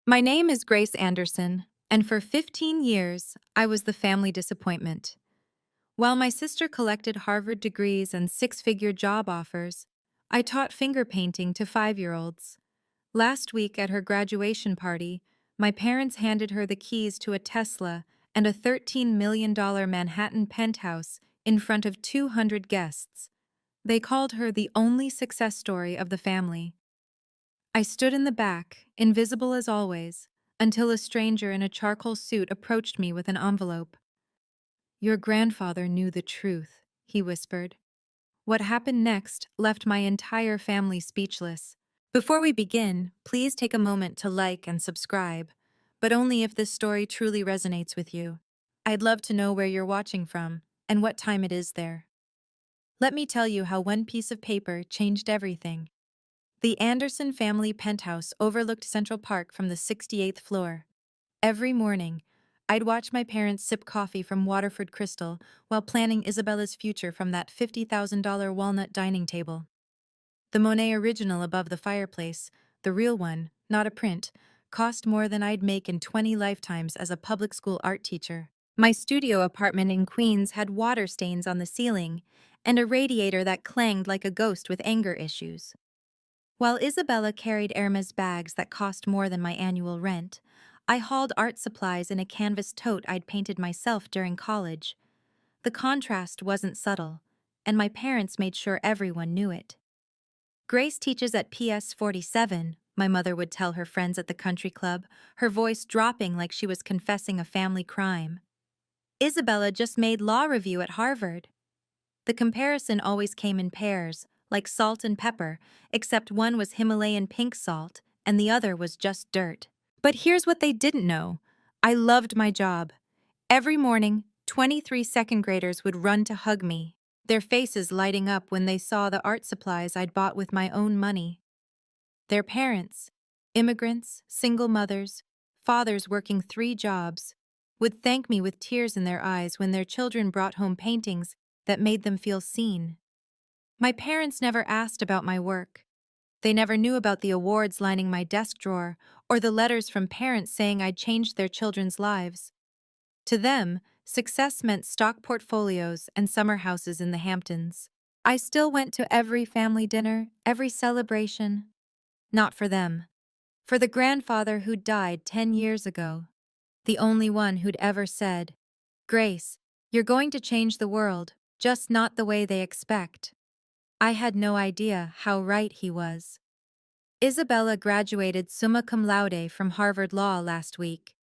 My name is Grace Anderson, and for 15 years, I was the family disappointment. While my sister collected Harvard degrees and six-figure job offers, I taught finger painting to 5-year-olds. Last week at her graduation party, my parents handed her the keys to a Tesla and a $13 million Manhattan penthouse in front of 200 guests. They called her the only success story of the family. I stood in the back, invisible as always, until a stranger in a charcoal suit approached me with an envelope. "Your grandfather knew the truth," he whispered. What happened next left my entire family speechless. Before we begin, please take a moment to like and subscribe, but only if this story truly resonates with you. I'd love to know where you're watching from and what time it is there. Let me tell you how one piece of paper changed everything. The Anderson family penthouse overlooked Central Park from the 68th floor. Every morning, I'd watch my parents sip coffee from Waterford Crystal while planning Isabella's future from that $50,000 walnut dining table. The Monet original above the fireplace, the real one, not a print, cost more than I'd make in 20 lifetimes as a public school art teacher. My studio apartment in Queens had water stains on the ceiling and a radiator that clanged like a ghost with anger issues. While Isabella carried Hermes bags that cost more than my annual rent, I hauled art supplies in a canvas tote I'd painted myself during college. The contrast wasn't subtle, and my parents made sure everyone knew it. "Grace teaches at PS 47, my mother would tell her friends at the country club, her voice dropping like she was confessing a family crime. "Isabella just made law review at Harvard." The comparison always came in pairs, like salt and pepper, except one was Himalayan pink salt and the other was just dirt. But here's what they didn't know. I loved my job. Every morning, 23 second graders would run to hug me, their faces lighting up when they saw the art supplies I'd bought with my own money. Their parents, immigrants, single mothers, fathers working 3 jobs, would thank me with tears in their eyes when their children brought home paintings that made them feel seen. My parents never asked about my work. They never knew about the awards lining my desk drawer or the letters from parents saying I'd changed their children's lives. To them, success meant stock portfolios and summer houses in the Hamptons. I still went to every family dinner, every celebration. Not for them. For the grandfather who died 10 years ago. The only one who'd ever said, "Grace, you're going to change the world, just not the way they expect." I had no idea how right he was. Isabella graduated summa cum laude from Harvard Law last week.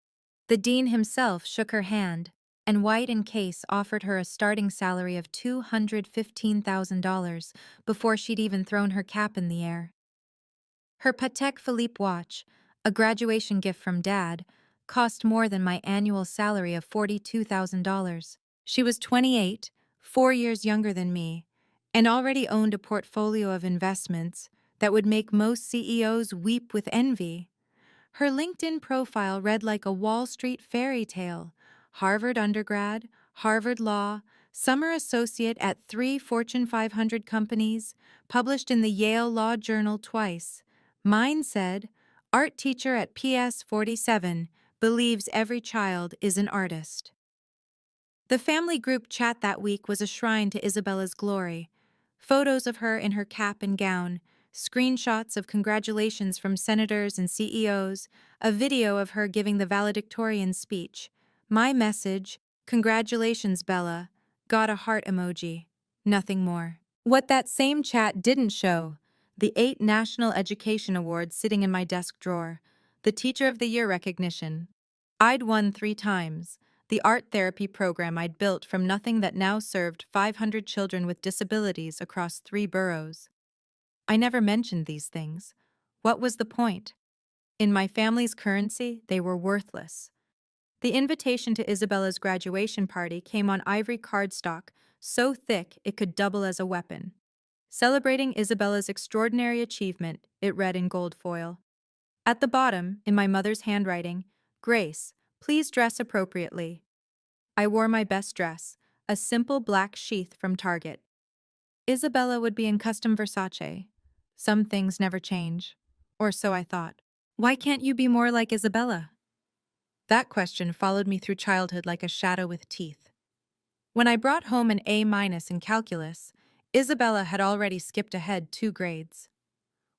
The dean himself shook her hand, and White and Case offered her a starting salary of $215,000 before she'd even thrown her cap in the air. Her Patek Philippe watch, a graduation gift from Dad, cost more than my annual salary of $42,000. She was 28, 4 years younger than me, and already owned a portfolio of investments that would make most CEOs weep with envy. Her LinkedIn profile read like a Wall Street fairy tale: Harvard undergrad, Harvard Law, summer associate at 3 Fortune 500 companies, published in the Yale Law Journal twice. Mine said, "Art teacher at PS 47, believes every child is an artist." The family group chat that week was a shrine to Isabella's glory. Photos of her in her cap and gown, screenshots of congratulations from senators and CEOs, a video of her giving the valedictorian speech. My message, "Congratulations, Bella," got a heart emoji. Nothing more. What that same chat didn't show: the 8 National Education Awards sitting in my desk drawer, the Teacher of the Year recognition. I'd won 3 times. The art therapy program I'd built from nothing that now served 500 children with disabilities across 3 boroughs. I never mentioned these things. What was the point? In my family's currency, they were worthless. The invitation to Isabella's graduation party came on ivory cardstock, so thick it could double as a weapon. Celebrating Isabella's extraordinary achievement, it read in gold foil. At the bottom, in my mother's handwriting, "Grace, please dress appropriately." I wore my best dress, a simple black sheath from Target. Isabella would be in custom Versace. Some things never change. Or so I thought. Why can't you be more like Isabella? That question followed me through childhood like a shadow with teeth. When I brought home an A- in calculus, Isabella had already skipped ahead 2 grades.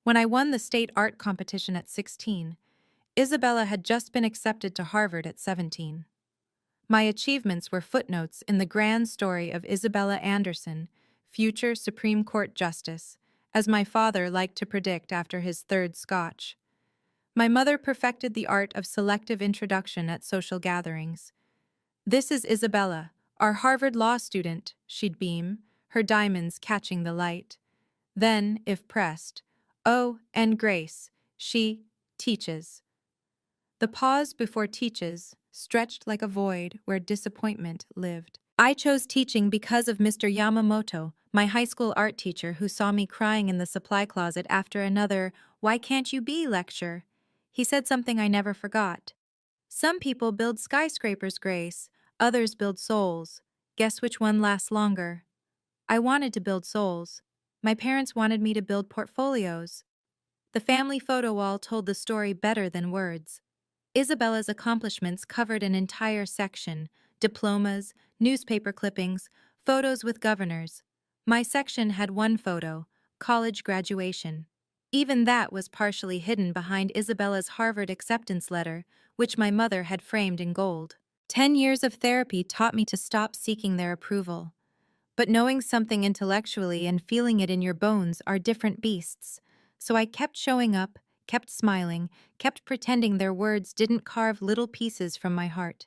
When I won the state art competition at 16, Isabella had just been accepted to Harvard at 17. My achievements were footnotes in the grand story of Isabella Anderson, future Supreme Court Justice, as my father liked to predict after his third scotch. My mother perfected the art of selective introduction at social gatherings. "This is Isabella, our Harvard law student," she'd beam, her diamonds catching the light. Then, if pressed, "Oh, and Grace, she teaches." The pause before teaches stretched like a void where disappointment lived. I chose teaching because of Mr. Yamamoto, my high school art teacher who saw me crying in the supply closet after another "Why can't you be" lecture. He said something I never forgot. "Some people build skyscrapers, Grace. Others build souls. Guess which one lasts longer?" I wanted to build souls. My parents wanted me to build portfolios. The family photo wall told the story better than words. Isabella's accomplishments covered an entire section: diplomas, newspaper clippings, photos with governors. My section had one photo: college graduation. Even that was partially hidden behind Isabella's Harvard acceptance letter, which my mother had framed in gold. 10 years of therapy taught me to stop seeking their approval. But knowing something intellectually and feeling it in your bones are different beasts. So I kept showing up, kept smiling, kept pretending their words didn't carve little pieces from my heart.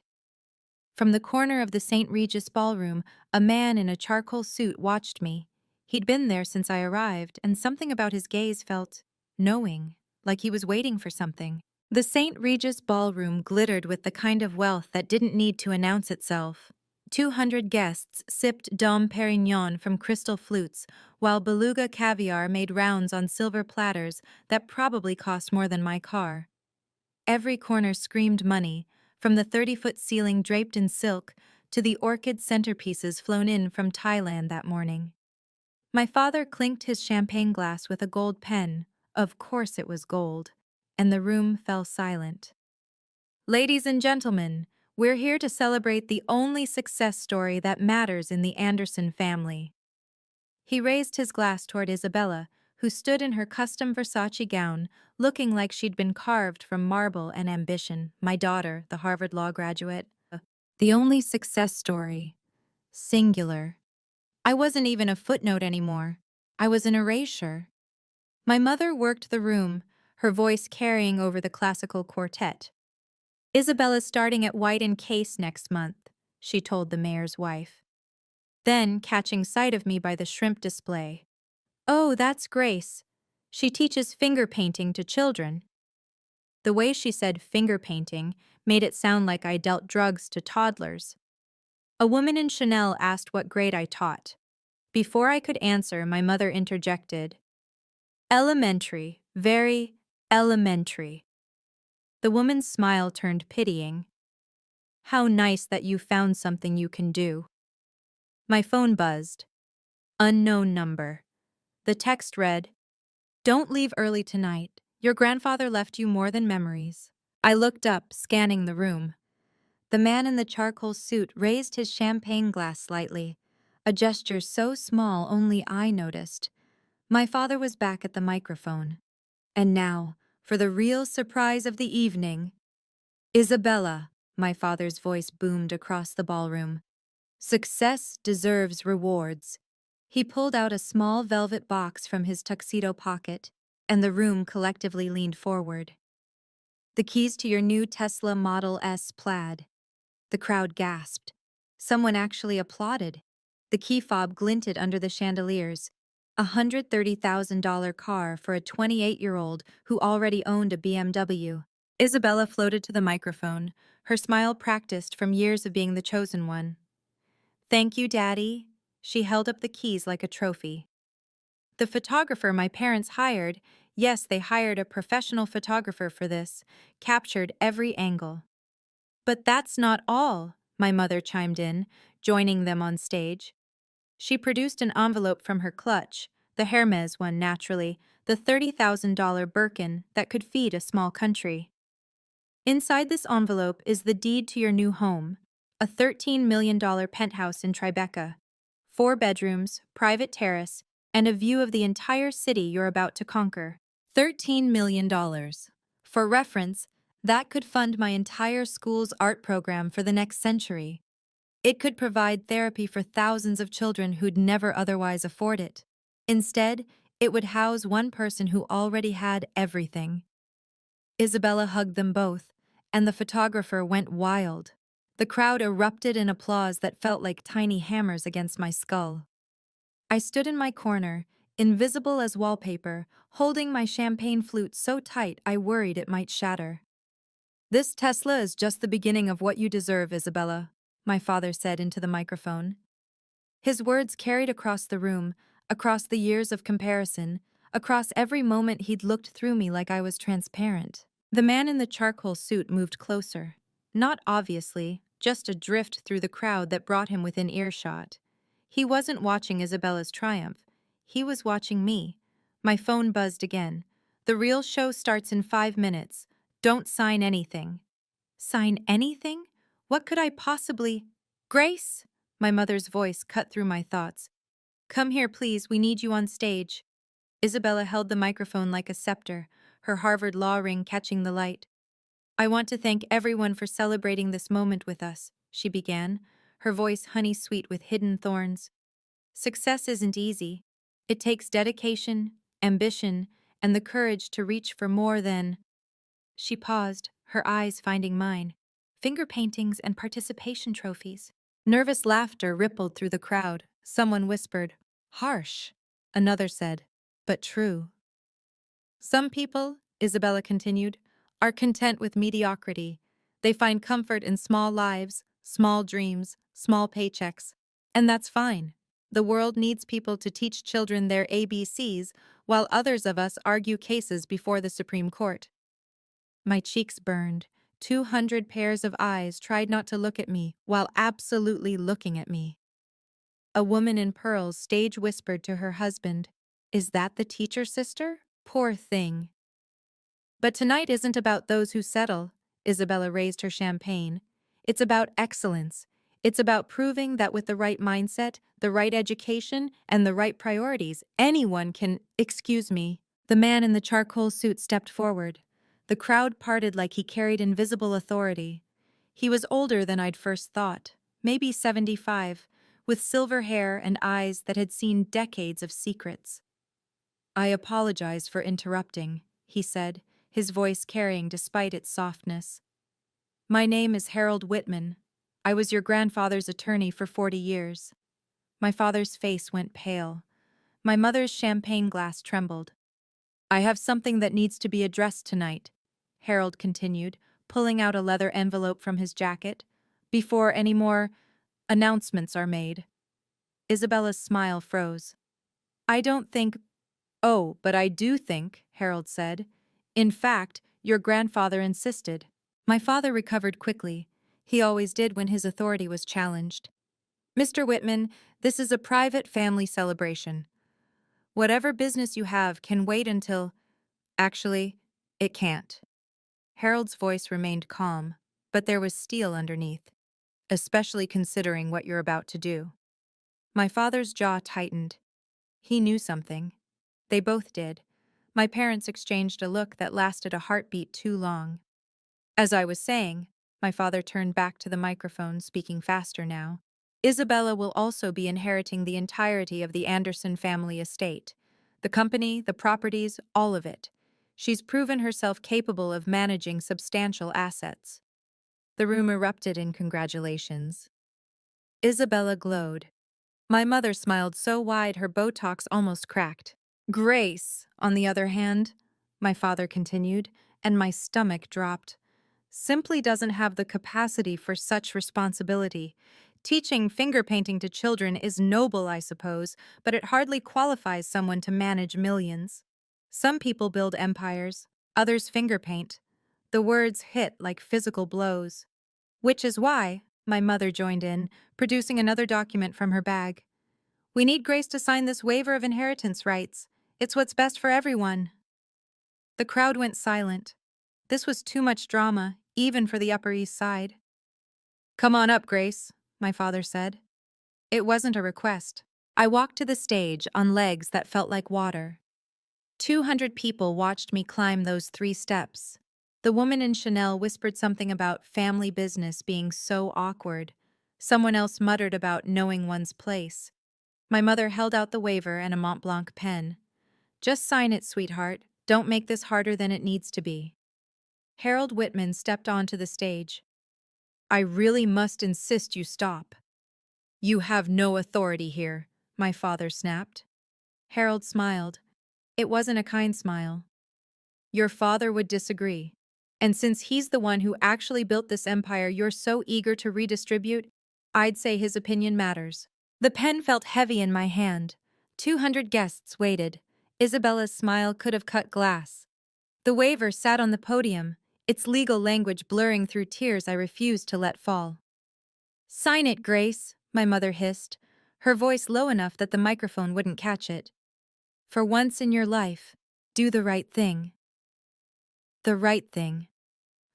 From the corner of the St. Regis ballroom, a man in a charcoal suit watched me. He'd been there since I arrived, and something about his gaze felt knowing, like he was waiting for something. The St. Regis ballroom glittered with the kind of wealth that didn't need to announce itself. 200 guests sipped Dom Perignon from crystal flutes, while beluga caviar made rounds on silver platters that probably cost more than my car. Every corner screamed money, from the 30-foot ceiling draped in silk to the orchid centerpieces flown in from Thailand that morning. My father clinked his champagne glass with a gold pen. Of course it was gold. And the room fell silent. "Ladies and gentlemen, we're here to celebrate the only success story that matters in the Anderson family." He raised his glass toward Isabella, who stood in her custom Versace gown, looking like she'd been carved from marble and ambition, my daughter, the Harvard Law graduate. The only success story. Singular. I wasn't even a footnote anymore. I was an erasure. My mother worked the room, her voice carrying over the classical quartet. "Isabella's starting at White and Case next month," she told the mayor's wife. Then, catching sight of me by the shrimp display, "Oh, that's Grace. She teaches finger painting to children." The way she said finger painting made it sound like I dealt drugs to toddlers. A woman in Chanel asked what grade I taught. Before I could answer, my mother interjected, "Elementary, very elementary." The woman's smile turned pitying. "How nice that you found something you can do." My phone buzzed. Unknown number. The text read, "Don't leave early tonight. Your grandfather left you more than memories." I looked up, scanning the room. The man in the charcoal suit raised his champagne glass slightly, a gesture so small only I noticed. My father was back at the microphone. And now, for the real surprise of the evening. "Isabella," my father's voice boomed across the ballroom. "Success deserves rewards." He pulled out a small velvet box from his tuxedo pocket, and the room collectively leaned forward. "The keys to your new Tesla Model S Plaid." The crowd gasped. Someone actually applauded. The key fob glinted under the chandeliers. $130,000 car for a 28-year-old who already owned a BMW. Isabella floated to the microphone, her smile practiced from years of being the chosen one. "Thank you, Daddy." She held up the keys like a trophy. The photographer my parents hired, yes, they hired a professional photographer for this, captured every angle. "But that's not all," my mother chimed in, joining them on stage. She produced an envelope from her clutch, The Hermes one, naturally, the $30,000 Birkin that could feed a small country. Inside this envelope is the deed to your new home, a $13 million penthouse in Tribeca, 4 bedrooms, private terrace, and a view of the entire city you're about to conquer. $13 million. For reference, that could fund my entire school's art program for the next century. It could provide therapy for thousands of children who'd never otherwise afford it. Instead, it would house one person who already had everything. Isabella hugged them both, and the photographer went wild. The crowd erupted in applause that felt like tiny hammers against my skull. I stood in my corner, invisible as wallpaper, holding my champagne flute so tight I worried it might shatter. "This Tesla is just the beginning of what you deserve, Isabella," my father said into the microphone. His words carried across the room, across the years of comparison, across every moment he'd looked through me like I was transparent. The man in the charcoal suit moved closer. Not obviously, just a drift through the crowd that brought him within earshot. He wasn't watching Isabella's triumph. He was watching me. My phone buzzed again. "The real show starts in 5 minutes. Don't sign anything." Sign anything? What could I possibly— "Grace!" My mother's voice cut through my thoughts. "Come here, please, we need you on stage." Isabella held the microphone like a scepter, her Harvard law ring catching the light. "I want to thank everyone for celebrating this moment with us," she began, her voice honey-sweet with hidden thorns. "Success isn't easy. It takes dedication, ambition, and the courage to reach for more than—" She paused, her eyes finding mine. "Finger paintings and participation trophies." Nervous laughter rippled through the crowd. Someone whispered, "Harsh." Another said, "But true." "Some people," Isabella continued, "are content with mediocrity. They find comfort in small lives, small dreams, small paychecks. And that's fine. The world needs people to teach children their ABCs, while others of us argue cases before the Supreme Court." My cheeks burned. 200 pairs of eyes tried not to look at me while absolutely looking at me. A woman in pearls stage whispered to her husband, "Is that the teacher sister? Poor thing." "But tonight isn't about those who settle," Isabella raised her champagne. "It's about excellence. It's about proving that with the right mindset, the right education, and the right priorities, anyone can— Excuse me." The man in the charcoal suit stepped forward. The crowd parted like he carried invisible authority. He was older than I'd first thought, maybe 75, with silver hair and eyes that had seen decades of secrets. "I apologize for interrupting," he said, his voice carrying despite its softness. "My name is Harold Whitman. I was your grandfather's attorney for 40 years. My father's face went pale. My mother's champagne glass trembled. "I have something that needs to be addressed tonight," Harold continued, pulling out a leather envelope from his jacket, "before any more announcements are made." Isabella's smile froze. "I don't think— "Oh, but I do think," Harold said. "In fact, your grandfather insisted." My father recovered quickly. He always did when his authority was challenged. "Mr. Whitman, this is a private family celebration. Whatever business you have can wait until— Actually, it can't." Harold's voice remained calm, but there was steel underneath. "Especially considering what you're about to do." My father's jaw tightened. He knew something. They both did. My parents exchanged a look that lasted a heartbeat too long. "As I was saying," my father turned back to the microphone, speaking faster now, "Isabella will also be inheriting the entirety of the Anderson family estate. The company, the properties, all of it. She's proven herself capable of managing substantial assets." The room erupted in congratulations. Isabella glowed. My mother smiled so wide her Botox almost cracked. "Grace, on the other hand," my father continued, and my stomach dropped, "simply doesn't have the capacity for such responsibility. Teaching finger painting to children is noble, I suppose, but it hardly qualifies someone to manage millions. Some people build empires, others finger paint." The words hit like physical blows. "Which is why," my mother joined in, producing another document from her bag, We need Grace to sign this waiver of inheritance rights. It's what's best for everyone. The crowd went silent. This was too much drama, even for the Upper East Side. Come on up, Grace, my father said. It wasn't a request. I walked to the stage on legs that felt like water. 200 people watched me climb those 3 steps. The woman in Chanel whispered something about family business being so awkward. Someone else muttered about knowing one's place. My mother held out the waiver and a Mont Blanc pen. Just sign it, sweetheart. Don't make this harder than it needs to be. Harold Whitman stepped onto the stage. I really must insist you stop. You have no authority here, my father snapped. Harold smiled. It wasn't a kind smile. Your father would disagree. And since he's the one who actually built this empire you're so eager to redistribute, I'd say his opinion matters. The pen felt heavy in my hand. 200 guests waited. Isabella's smile could have cut glass. The waiver sat on the podium, its legal language blurring through tears I refused to let fall. Sign it, Grace, my mother hissed, her voice low enough that the microphone wouldn't catch it. For once in your life, do the right thing. The right thing.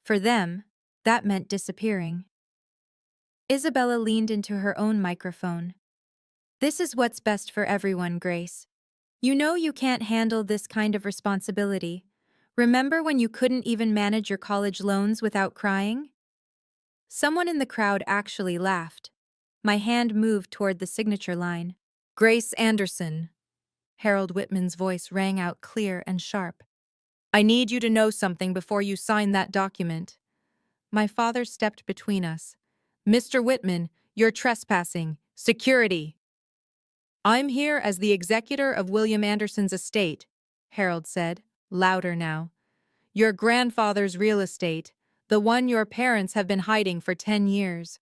For them, that meant disappearing. Isabella leaned into her own microphone. This is what's best for everyone, Grace. You know you can't handle this kind of responsibility. Remember when you couldn't even manage your college loans without crying? Someone in the crowd actually laughed. My hand moved toward the signature line. Grace Anderson. Harold Whitman's voice rang out clear and sharp. I need you to know something before you sign that document. My father stepped between us. Mr. Whitman, you're trespassing. Security. I'm here as the executor of William Anderson's estate, Harold said, louder now. Your grandfather's real estate, the one your parents have been hiding for 10 years.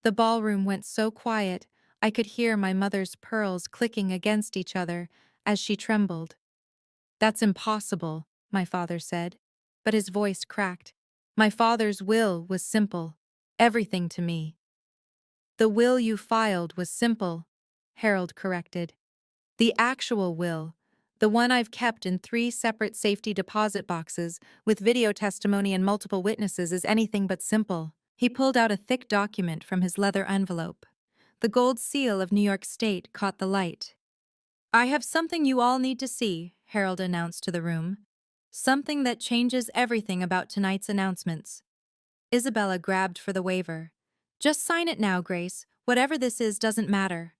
The ballroom went so quiet, I could hear my mother's pearls clicking against each other as she trembled. That's impossible, my father said, but his voice cracked. My father's will was simple, everything to me. The will you filed was simple, Harold corrected. The actual will, the one I've kept in 3 separate safety deposit boxes with video testimony and multiple witnesses, is anything but simple. He pulled out a thick document from his leather envelope. The gold seal of New York State caught the light. I have something you all need to see, Harold announced to the room. Something that changes everything about tonight's announcements. Isabella grabbed for the waiver. Just sign it now, Grace. Whatever this is doesn't matter.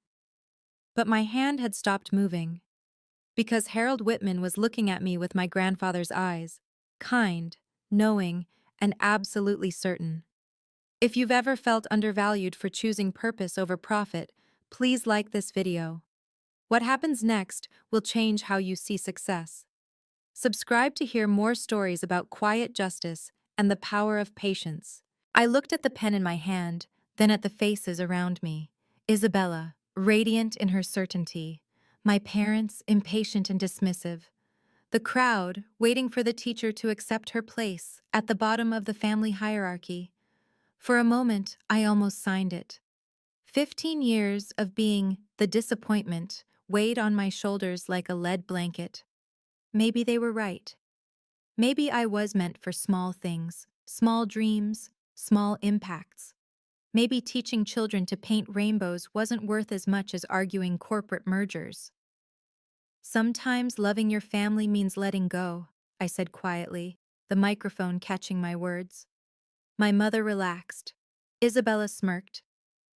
But my hand had stopped moving. Because Harold Whitman was looking at me with my grandfather's eyes. Kind, knowing, and absolutely certain. If you've ever felt undervalued for choosing purpose over profit, please like this video. What happens next will change how you see success. Subscribe to hear more stories about quiet justice and the power of patience. I looked at the pen in my hand, then at the faces around me. Isabella, radiant in her certainty. My parents, impatient and dismissive. The crowd, waiting for the teacher to accept her place at the bottom of the family hierarchy. For a moment, I almost signed it. 15 years of being the disappointment weighed on my shoulders like a lead blanket. Maybe they were right. Maybe I was meant for small things, small dreams, small impacts. Maybe teaching children to paint rainbows wasn't worth as much as arguing corporate mergers. Sometimes loving your family means letting go, I said quietly, the microphone catching my words. My mother relaxed. Isabella smirked.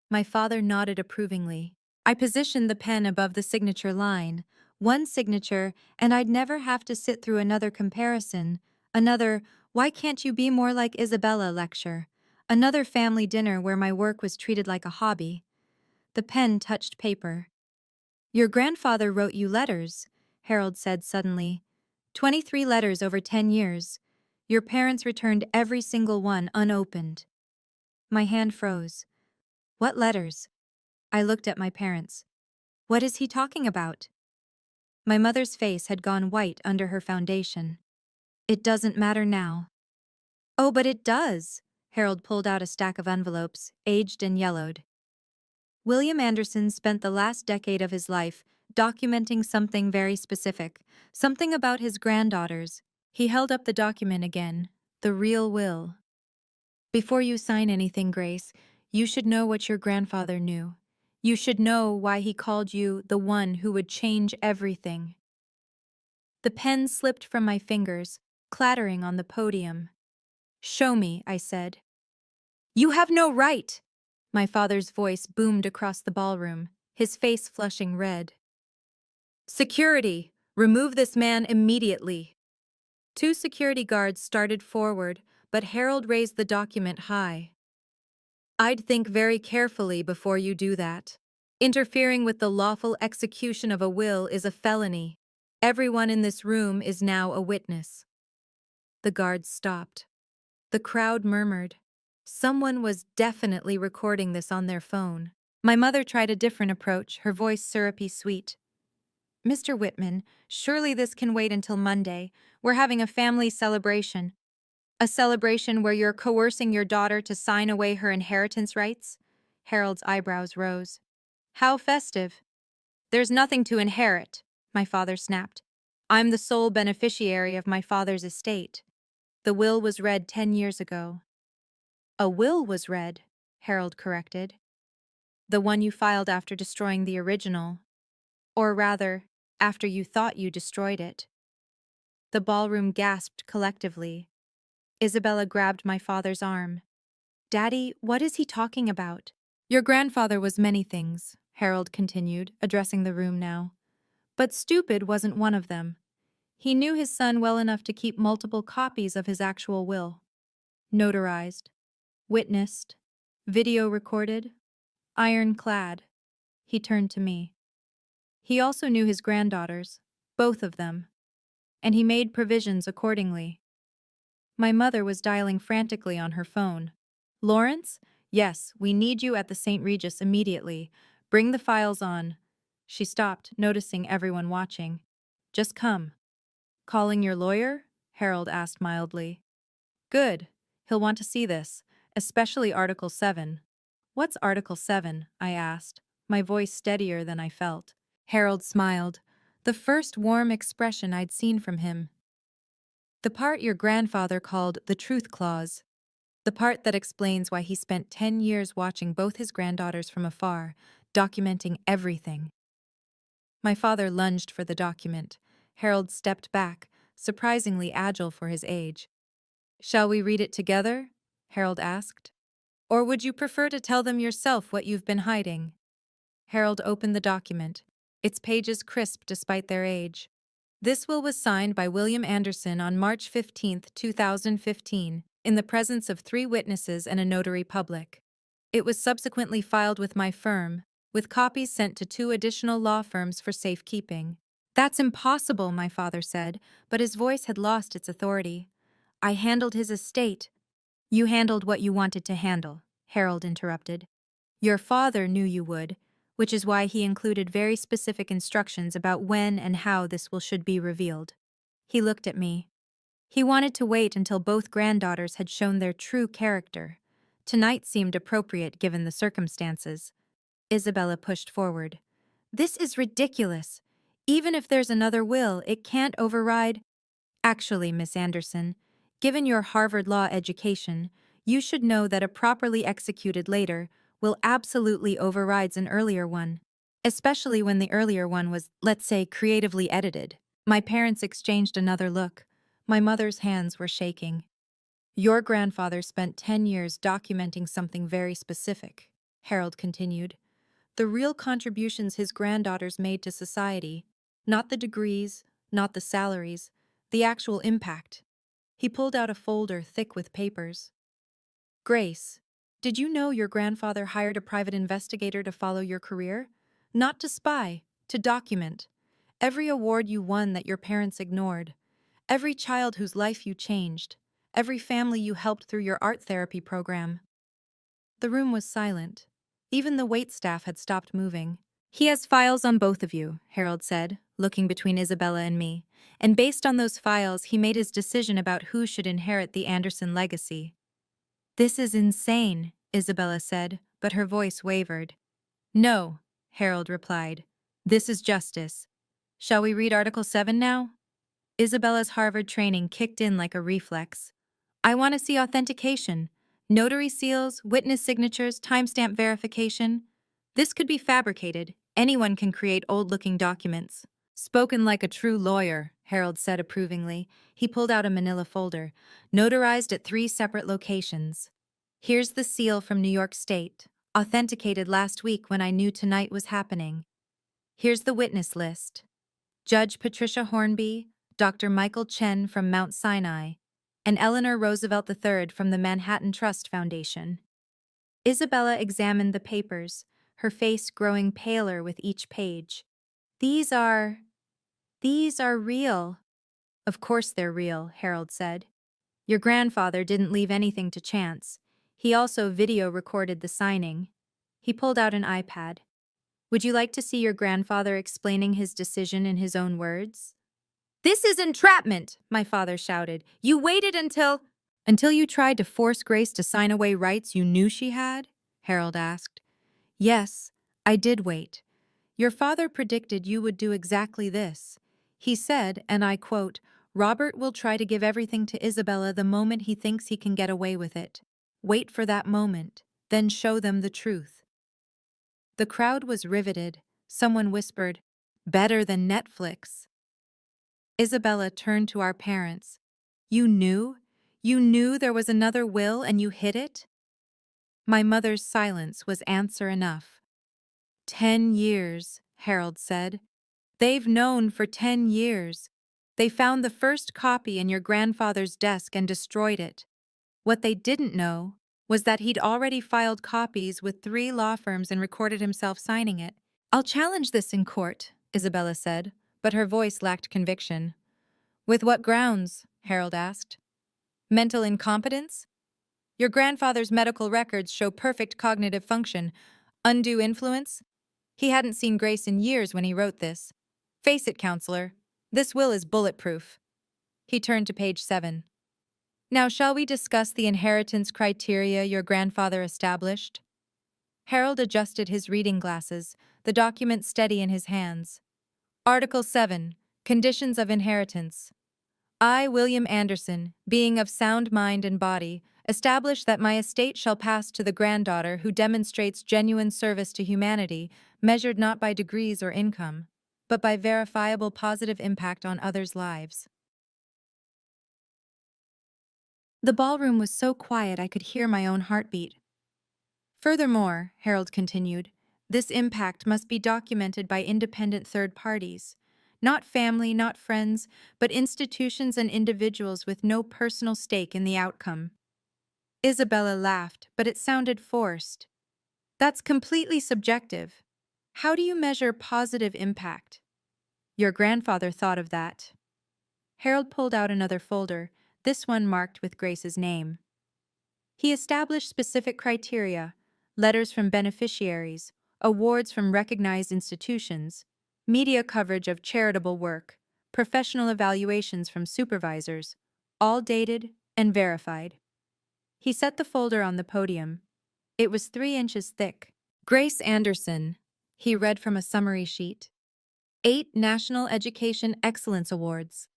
My father nodded approvingly. I positioned the pen above the signature line. One signature, and I'd never have to sit through another comparison, another, "Why can't you be more like Isabella" lecture, another family dinner where my work was treated like a hobby. The pen touched paper. Your grandfather wrote you letters, Harold said suddenly. 23 letters over 10 years. Your parents returned every single one unopened. My hand froze. What letters? I looked at my parents. What is he talking about? My mother's face had gone white under her foundation. It doesn't matter now. Oh, but it does. Harold pulled out a stack of envelopes, aged and yellowed. William Anderson spent the last decade of his life documenting something very specific, something about his granddaughters. He held up the document again, the real will. Before you sign anything, Grace, you should know what your grandfather knew. You should know why he called you the one who would change everything. The pen slipped from my fingers, clattering on the podium. Show me, I said. You have no right! My father's voice boomed across the ballroom, his face flushing red. Security! Remove this man immediately! Two security guards started forward, but Harold raised the document high. I'd think very carefully before you do that. Interfering with the lawful execution of a will is a felony. Everyone in this room is now a witness. The guards stopped. The crowd murmured. Someone was definitely recording this on their phone. My mother tried a different approach, her voice syrupy sweet. Mr. Whitman, surely this can wait until Monday. We're having a family celebration. A celebration where you're coercing your daughter to sign away her inheritance rights? Harold's eyebrows rose. How festive. There's nothing to inherit, my father snapped. I'm the sole beneficiary of my father's estate. The will was read 10 years ago. A will was read, Harold corrected. The one you filed after destroying the original. Or rather, after you thought you destroyed it. The ballroom gasped collectively. Isabella grabbed my father's arm. Daddy, what is he talking about? Your grandfather was many things, Harold continued, addressing the room now. But stupid wasn't one of them. He knew his son well enough to keep multiple copies of his actual will. Notarized, witnessed, video recorded, ironclad. He turned to me. He also knew his granddaughters, both of them, and he made provisions accordingly. My mother was dialing frantically on her phone. Lawrence? Yes, we need you at the St. Regis immediately. Bring the files on. She stopped, noticing everyone watching. Just come. Calling your lawyer? Harold asked mildly. Good. He'll want to see this, especially Article 7. What's Article 7? I asked, my voice steadier than I felt. Harold smiled, the first warm expression I'd seen from him. The part your grandfather called the Truth Clause. The part that explains why he spent 10 years watching both his granddaughters from afar, documenting everything. My father lunged for the document. Harold stepped back, surprisingly agile for his age. Shall we read it together? Harold asked. Or would you prefer to tell them yourself what you've been hiding? Harold opened the document, its pages crisp despite their age. This will was signed by William Anderson on March 15, 2015, in the presence of 3 witnesses and a notary public. It was subsequently filed with my firm, with copies sent to 2 additional law firms for safekeeping. That's impossible, my father said, but his voice had lost its authority. I handled his estate. You handled what you wanted to handle, Harold interrupted. Your father knew you would, which is why he included very specific instructions about when and how this will should be revealed. He looked at me. He wanted to wait until both granddaughters had shown their true character. Tonight seemed appropriate given the circumstances. Isabella pushed forward. This is ridiculous. Even if there's another will, it can't override. Actually, Miss Anderson, given your Harvard Law education, you should know that a properly executed later will absolutely overrides an earlier one, especially when the earlier one was, let's say, creatively edited. My parents exchanged another look. My mother's hands were shaking. Your grandfather spent 10 years documenting something very specific, Harold continued. The real contributions his granddaughters made to society, not the degrees, not the salaries, the actual impact. He pulled out a folder thick with papers. Grace, did you know your grandfather hired a private investigator to follow your career? Not to spy, to document. Every award you won that your parents ignored. Every child whose life you changed. Every family you helped through your art therapy program. The room was silent. Even the waitstaff had stopped moving. He has files on both of you, Harold said, looking between Isabella and me. And based on those files, he made his decision about who should inherit the Anderson legacy. This is insane, Isabella said, but her voice wavered. No, Harold replied. This is justice. Shall we read Article 7 now? Isabella's Harvard training kicked in like a reflex. I want to see authentication. Notary seals, witness signatures, timestamp verification. This could be fabricated. Anyone can create old-looking documents. Spoken like a true lawyer, Harold said approvingly. He pulled out a manila folder, notarized at 3 separate locations. Here's the seal from New York State, authenticated last week when I knew tonight was happening. Here's the witness list. Judge Patricia Hornby, Dr. Michael Chen from Mount Sinai, and Eleanor Roosevelt III from the Manhattan Trust Foundation. Isabella examined the papers, her face growing paler with each page. These are real. Of course they're real, Harold said. Your grandfather didn't leave anything to chance. He also video recorded the signing. He pulled out an iPad. Would you like to see your grandfather explaining his decision in his own words? This is entrapment, my father shouted. You waited until you tried to force Grace to sign away rights you knew she had? Harold asked. Yes, I did wait. Your father predicted you would do exactly this. He said, and I quote, Robert will try to give everything to Isabella the moment he thinks he can get away with it. Wait for that moment, then show them the truth. The crowd was riveted. Someone whispered, better than Netflix. Isabella turned to our parents. You knew? You knew there was another will and you hid it? My mother's silence was answer enough. 10 years, Harold said. They've known for 10 years. They found the first copy in your grandfather's desk and destroyed it. What they didn't know was that he'd already filed copies with 3 law firms and recorded himself signing it. I'll challenge this in court, Isabella said, but her voice lacked conviction. With what grounds? Harold asked. Mental incompetence? Your grandfather's medical records show perfect cognitive function. Undue influence? He hadn't seen Grace in years when he wrote this. Face it, counselor. This will is bulletproof. He turned to page 7. Now shall we discuss the inheritance criteria your grandfather established? Harold adjusted his reading glasses, the document steady in his hands. Article 7. Conditions of inheritance. I, William Anderson, being of sound mind and body, establish that my estate shall pass to the granddaughter who demonstrates genuine service to humanity, measured not by degrees or income, but by verifiable positive impact on others' lives. The ballroom was so quiet I could hear my own heartbeat. Furthermore, Harold continued, this impact must be documented by independent third parties. Not family, not friends, but institutions and individuals with no personal stake in the outcome. Isabella laughed, but it sounded forced. That's completely subjective. How do you measure positive impact? Your grandfather thought of that. Harold pulled out another folder, this one marked with Grace's name. He established specific criteria, letters from beneficiaries, awards from recognized institutions, media coverage of charitable work, professional evaluations from supervisors, all dated and verified. He set the folder on the podium. It was 3 inches thick. Grace Anderson, he read from a summary sheet. 8 National Education Excellence Awards.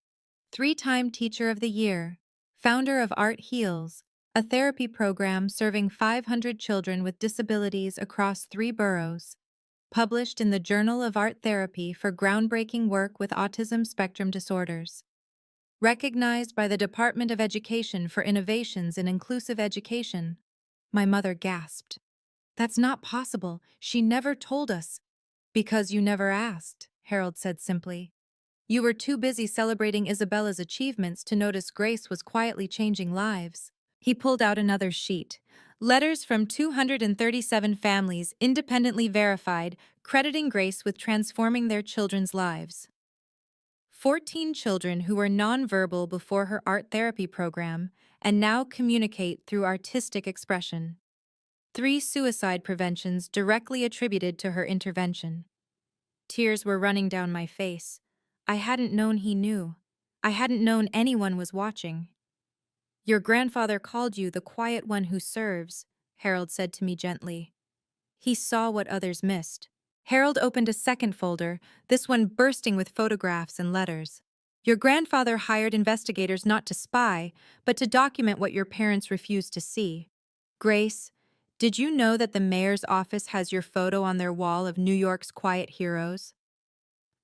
3-time Teacher of the Year. Founder of Art Heals, a therapy program serving 500 children with disabilities across 3 boroughs. Published in the Journal of Art Therapy for groundbreaking work with autism spectrum disorders. Recognized by the Department of Education for innovations in inclusive education. My mother gasped. That's not possible. She never told us. Because you never asked, Harold said simply. You were too busy celebrating Isabella's achievements to notice Grace was quietly changing lives. He pulled out another sheet. Letters from 237 families independently verified, crediting Grace with transforming their children's lives. 14 children who were nonverbal before her art therapy program and now communicate through artistic expression. 3 suicide preventions directly attributed to her intervention. Tears were running down my face. I hadn't known he knew. I hadn't known anyone was watching. Your grandfather called you the quiet one who serves, Harold said to me gently. He saw what others missed. Harold opened a second folder, this one bursting with photographs and letters. Your grandfather hired investigators not to spy, but to document what your parents refused to see. Grace, did you know that the mayor's office has your photo on their wall of New York's quiet heroes?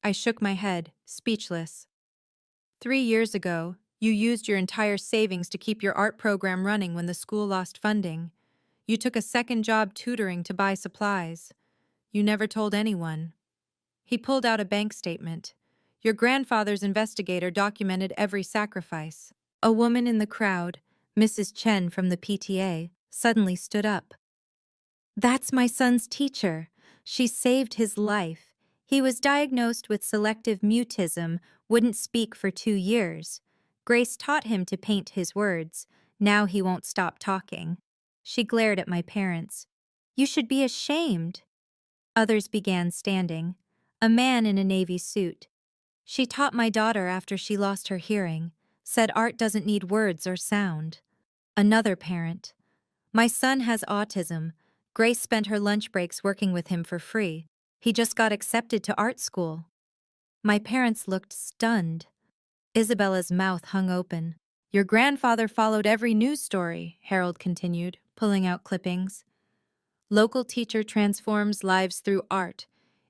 I shook my head, speechless. 3 years ago, you used your entire savings to keep your art program running when the school lost funding. You took a second job tutoring to buy supplies. You never told anyone. He pulled out a bank statement. Your grandfather's investigator documented every sacrifice. A woman in the crowd, Mrs. Chen from the PTA, suddenly stood up. That's my son's teacher. She saved his life. He was diagnosed with selective mutism, wouldn't speak for 2 years. Grace taught him to paint his words. Now he won't stop talking. She glared at my parents. You should be ashamed. Others began standing. A man in a navy suit. She taught my daughter after she lost her hearing, said art doesn't need words or sound. Another parent. My son has autism. Grace spent her lunch breaks working with him for free. He just got accepted to art school. My parents looked stunned. Isabella's mouth hung open. Your grandfather followed every news story, Harold continued, pulling out clippings. Local teacher transforms lives through art.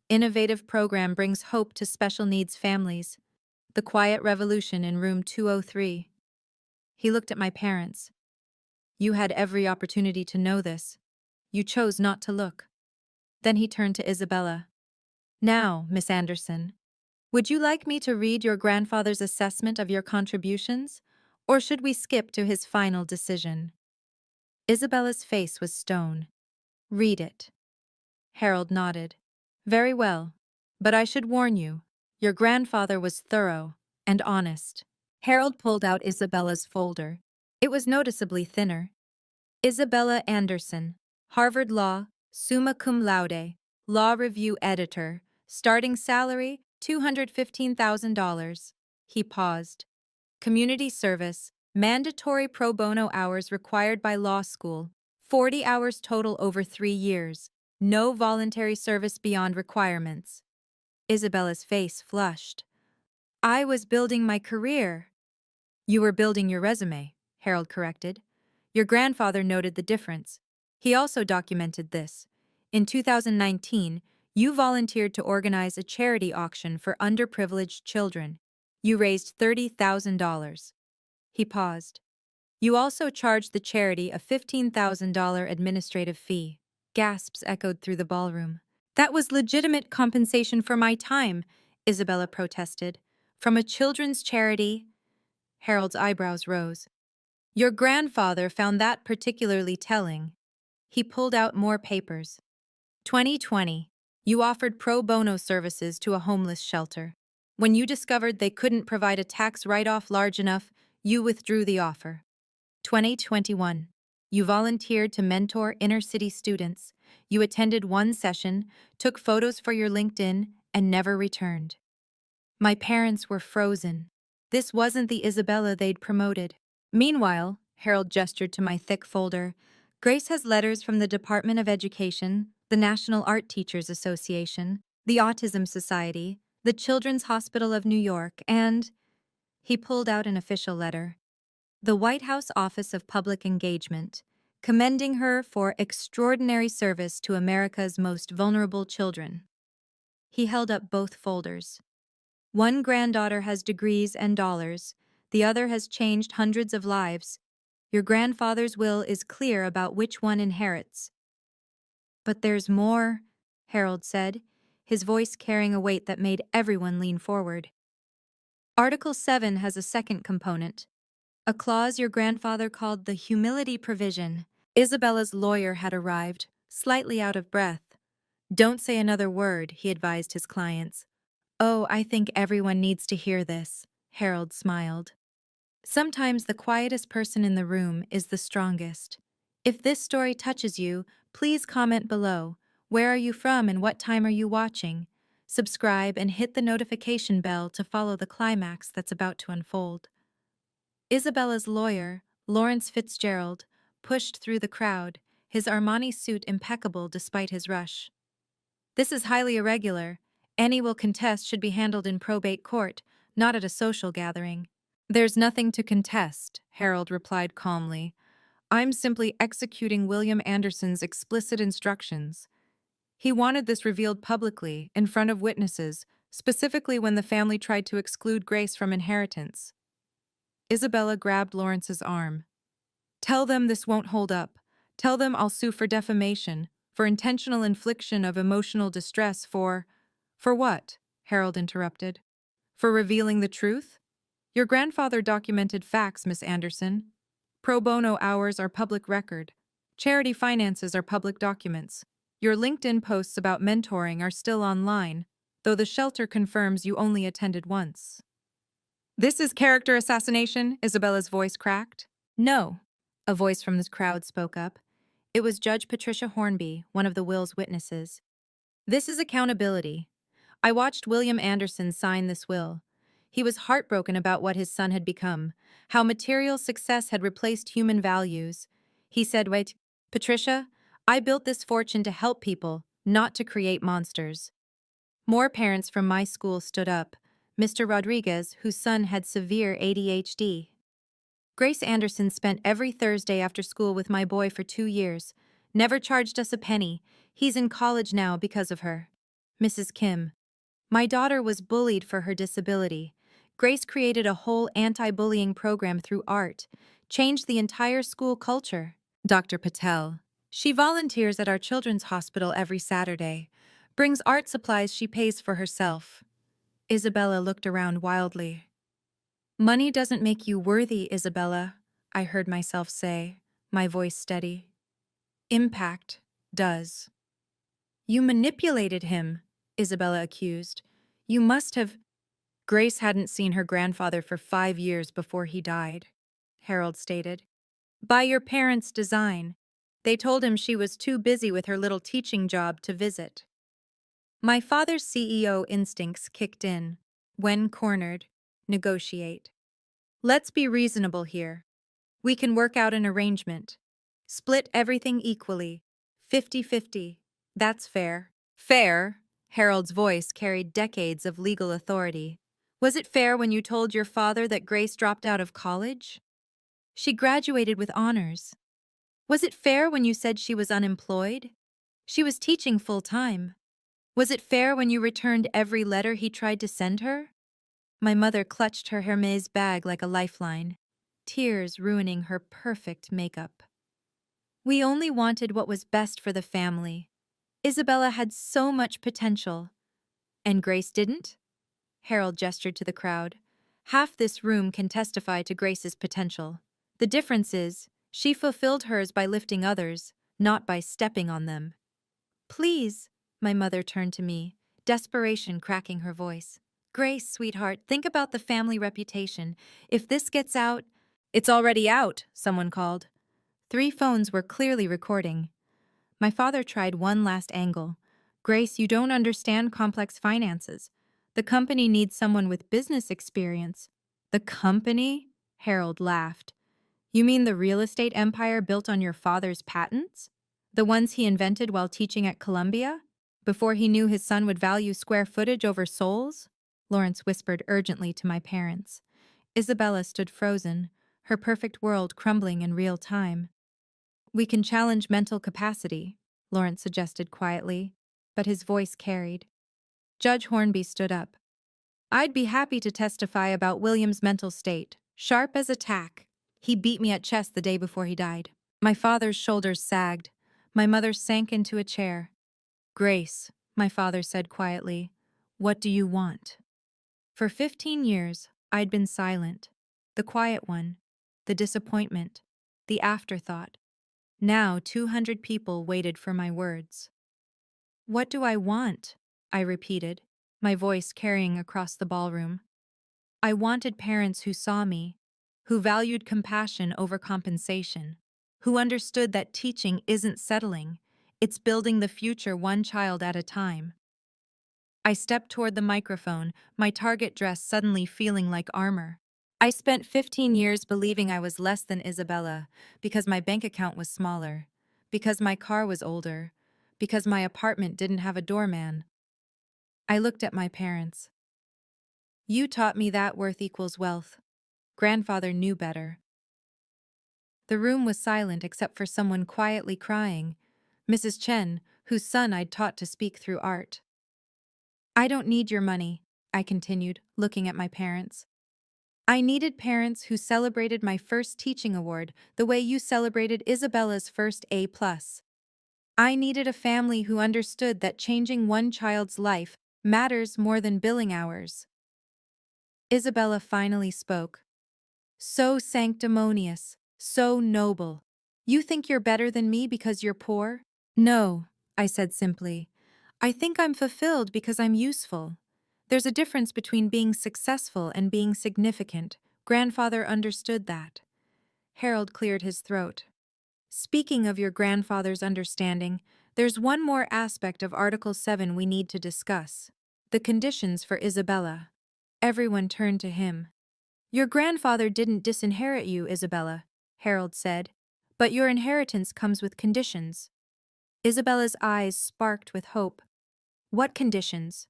Innovative program brings hope to special needs families. The quiet revolution in room 203. He looked at my parents. You had every opportunity to know this. You chose not to look. Then he turned to Isabella. Now, Miss Anderson, would you like me to read your grandfather's assessment of your contributions, or should we skip to his final decision? Isabella's face was stone. Read it. Harold nodded. Very well, but I should warn you, your grandfather was thorough and honest. Harold pulled out Isabella's folder. It was noticeably thinner. Isabella Anderson, Harvard Law, summa cum laude, law review editor, starting salary $215,000. He paused. Community service, mandatory pro bono hours required by law school, 40 hours total over 3 years, no voluntary service beyond requirements. Isabella's face flushed. I was building my career. You were building your resume, Harold corrected. Your grandfather noted the difference. He also documented this. In 2019, you volunteered to organize a charity auction for underprivileged children. You raised $30,000. He paused. You also charged the charity a $15,000 administrative fee. Gasps echoed through the ballroom. That was legitimate compensation for my time, Isabella protested. From a children's charity. Harold's eyebrows rose. Your grandfather found that particularly telling. He pulled out more papers. 2020. You offered pro bono services to a homeless shelter. When you discovered they couldn't provide a tax write-off large enough, you withdrew the offer. 2021. You volunteered to mentor inner-city students. You attended one session, took photos for your LinkedIn, and never returned. My parents were frozen. This wasn't the Isabella they'd promoted. Meanwhile, Harold gestured to my thick folder, Grace has letters from the Department of Education, the National Art Teachers Association, the Autism Society, the Children's Hospital of New York, and… He pulled out an official letter. The White House Office of Public Engagement, commending her for extraordinary service to America's most vulnerable children. He held up both folders. One granddaughter has degrees and dollars, the other has changed hundreds of lives. Your grandfather's will is clear about which one inherits. But there's more, Harold said, his voice carrying a weight that made everyone lean forward. Article 7 has a second component, a clause your grandfather called the humility provision. Isabella's lawyer had arrived, slightly out of breath. Don't say another word, he advised his clients. Oh, I think everyone needs to hear this, Harold smiled. Sometimes the quietest person in the room is the strongest. If this story touches you, please comment below. Where are you from and what time are you watching? Subscribe and hit the notification bell to follow the climax that's about to unfold. Isabella's lawyer, Lawrence Fitzgerald, pushed through the crowd, his Armani suit impeccable despite his rush. This is highly irregular. Any will contest should be handled in probate court, not at a social gathering. There's nothing to contest, Harold replied calmly. I'm simply executing William Anderson's explicit instructions. He wanted this revealed publicly, in front of witnesses, specifically when the family tried to exclude Grace from inheritance. Isabella grabbed Lawrence's arm. Tell them this won't hold up. Tell them I'll sue for defamation, for intentional infliction of emotional distress, For what? Harold interrupted. For revealing the truth? Your grandfather documented facts, Miss Anderson. Pro bono hours are public record. Charity finances are public documents. Your LinkedIn posts about mentoring are still online, though the shelter confirms you only attended once. This is character assassination, Isabella's voice cracked. No, a voice from the crowd spoke up. It was Judge Patricia Hornby, one of the will's witnesses. This is accountability. I watched William Anderson sign this will. He was heartbroken about what his son had become, how material success had replaced human values. He said, Wait, Patricia, I built this fortune to help people, not to create monsters. More parents from my school stood up. Mr. Rodriguez, whose son had severe ADHD. Grace Anderson spent every Thursday after school with my boy for 2 years. Never charged us a penny. He's in college now because of her. Mrs. Kim. My daughter was bullied for her disability. Grace created a whole anti-bullying program through art, changed the entire school culture. Dr. Patel. She volunteers at our children's hospital every Saturday, brings art supplies she pays for herself. Isabella looked around wildly. Money doesn't make you worthy, Isabella, I heard myself say, my voice steady. Impact does. You manipulated him, Isabella accused. You must have... Grace hadn't seen her grandfather for 5 years before he died, Harold stated. By your parents' design. They told him she was too busy with her little teaching job to visit. My father's CEO instincts kicked in. When cornered, negotiate. Let's be reasonable here. We can work out an arrangement. Split everything equally. 50-50. That's fair. Fair? Harold's voice carried decades of legal authority. Was it fair when you told your father that Grace dropped out of college? She graduated with honors. Was it fair when you said she was unemployed? She was teaching full-time. Was it fair when you returned every letter he tried to send her? My mother clutched her Hermes bag like a lifeline, tears ruining her perfect makeup. We only wanted what was best for the family. Isabella had so much potential. And Grace didn't? Harold gestured to the crowd. Half this room can testify to Grace's potential. The difference is, she fulfilled hers by lifting others, not by stepping on them. Please, my mother turned to me, desperation cracking her voice. Grace, sweetheart, think about the family reputation. If this gets out... It's already out, someone called. 3 phones were clearly recording. My father tried one last angle. Grace, you don't understand complex finances. The company needs someone with business experience. The company? Harold laughed. You mean the real estate empire built on your father's patents? The ones he invented while teaching at Columbia? Before he knew his son would value square footage over souls? Lawrence whispered urgently to my parents. Isabella stood frozen, her perfect world crumbling in real time. We can challenge mental capacity, Lawrence suggested quietly, but his voice carried. Judge Hornby stood up. I'd be happy to testify about William's mental state, sharp as a tack. He beat me at chess the day before he died. My father's shoulders sagged. My mother sank into a chair. Grace, my father said quietly, what do you want? For 15 years, I'd been silent. The quiet one, the disappointment, the afterthought. Now 200 people waited for my words. What do I want? I repeated, my voice carrying across the ballroom. I wanted parents who saw me, who valued compassion over compensation, who understood that teaching isn't settling, it's building the future one child at a time. I stepped toward the microphone, my target dress suddenly feeling like armor. I spent 15 years believing I was less than Isabella because my bank account was smaller, because my car was older, because my apartment didn't have a doorman. I looked at my parents. You taught me that worth equals wealth. Grandfather knew better. The room was silent except for someone quietly crying, Mrs. Chen, whose son I'd taught to speak through art. I don't need your money, I continued, looking at my parents. I needed parents who celebrated my first teaching award the way you celebrated Isabella's first A+. I needed a family who understood that changing one child's life matters more than billing hours. Isabella finally spoke. So sanctimonious, so noble. You think you're better than me because you're poor? No, I said simply. I think I'm fulfilled because I'm useful. There's a difference between being successful and being significant. Grandfather understood that. Harold cleared his throat. Speaking of your grandfather's understanding, there's one more aspect of Article 7 we need to discuss. The conditions for Isabella. Everyone turned to him. Your grandfather didn't disinherit you, Isabella, Harold said, but your inheritance comes with conditions. Isabella's eyes sparked with hope. What conditions?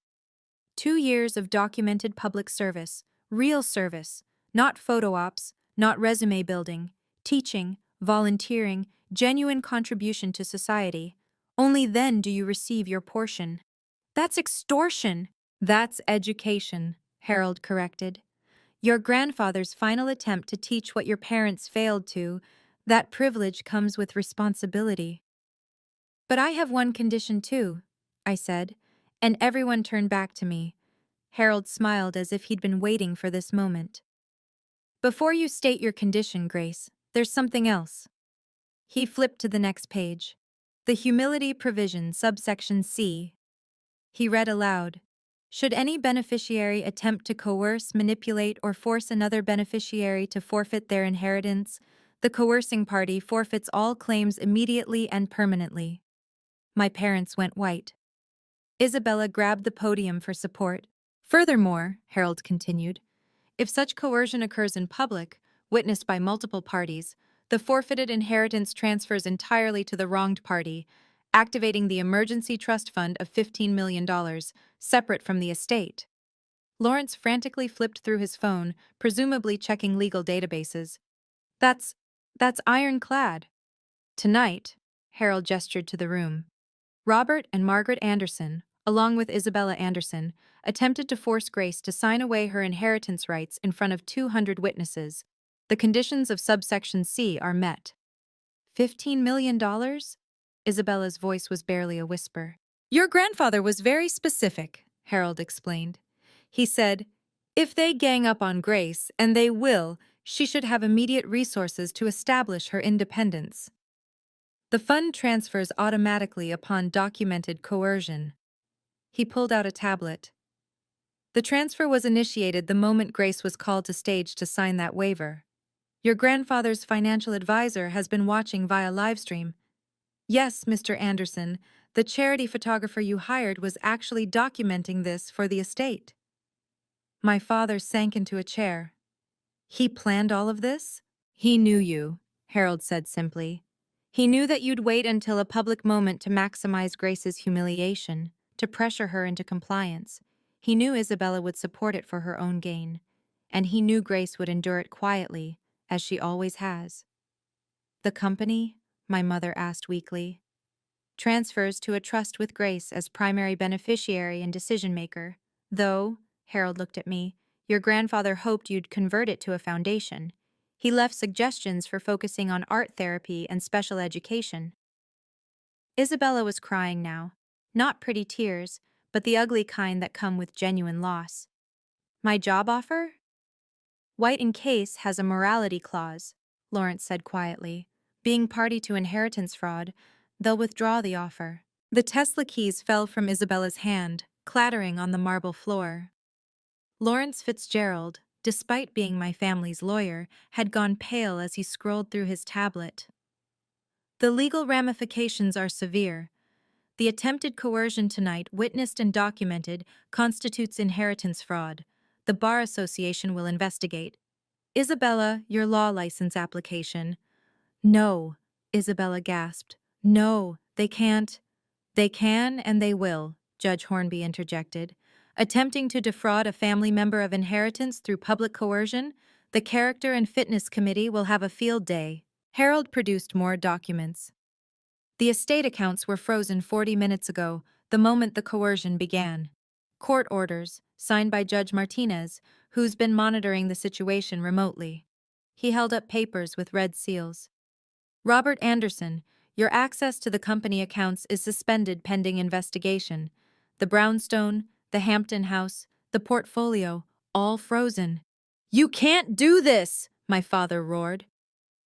2 years of documented public service, real service, not photo ops, not resume building, teaching, volunteering, genuine contribution to society. Only then do you receive your portion. That's extortion. That's education, Harold corrected. Your grandfather's final attempt to teach what your parents failed to, that privilege comes with responsibility. But I have one condition too, I said, and everyone turned back to me. Harold smiled as if he'd been waiting for this moment. Before you state your condition, Grace, there's something else. He flipped to the next page. The humility provision, subsection C. He read aloud. Should any beneficiary attempt to coerce, manipulate, or force another beneficiary to forfeit their inheritance, the coercing party forfeits all claims immediately and permanently. My parents went white. Isabella grabbed the podium for support. Furthermore, Harold continued, if such coercion occurs in public, witnessed by multiple parties, the forfeited inheritance transfers entirely to the wronged party, activating the emergency trust fund of $15 million, separate from the estate. Lawrence frantically flipped through his phone, presumably checking legal databases. That's ironclad. Tonight, Harold gestured to the room. Robert and Margaret Anderson, along with Isabella Anderson, attempted to force Grace to sign away her inheritance rights in front of 200 witnesses. The conditions of subsection C are met. $15 million? Isabella's voice was barely a whisper. Your grandfather was very specific, Harold explained. He said, if they gang up on Grace, and they will, she should have immediate resources to establish her independence. The fund transfers automatically upon documented coercion. He pulled out a tablet. The transfer was initiated the moment Grace was called to stage to sign that waiver. Your grandfather's financial advisor has been watching via livestream. Yes, Mr. Anderson, the charity photographer you hired was actually documenting this for the estate. My father sank into a chair. He planned all of this? He knew you, Harold said simply. He knew that you'd wait until a public moment to maximize Grace's humiliation, to pressure her into compliance. He knew Isabella would support it for her own gain, and he knew Grace would endure it quietly, as she always has. The company? My mother asked weakly. Transfers to a trust with Grace as primary beneficiary and decision-maker. Though, Harold looked at me, your grandfather hoped you'd convert it to a foundation. He left suggestions for focusing on art therapy and special education. Isabella was crying now. Not pretty tears, but the ugly kind that come with genuine loss. My job offer? White & Case has a morality clause, Lawrence said quietly. Being party to inheritance fraud, they'll withdraw the offer. The Tesla keys fell from Isabella's hand, clattering on the marble floor. Lawrence Fitzgerald, despite being my family's lawyer, had gone pale as he scrolled through his tablet. The legal ramifications are severe. The attempted coercion tonight, witnessed and documented, constitutes inheritance fraud. The Bar Association will investigate. Isabella, your law license application. No, Isabella gasped. No, they can't. They can and they will, Judge Hornby interjected. Attempting to defraud a family member of inheritance through public coercion, the Character and Fitness Committee will have a field day. Harold produced more documents. The estate accounts were frozen 40 minutes ago, the moment the coercion began. Court orders, signed by Judge Martinez, who's been monitoring the situation remotely. He held up papers with red seals. Robert Anderson, your access to the company accounts is suspended pending investigation. The brownstone, the Hampton House, the portfolio, all frozen. You can't do this, my father roared.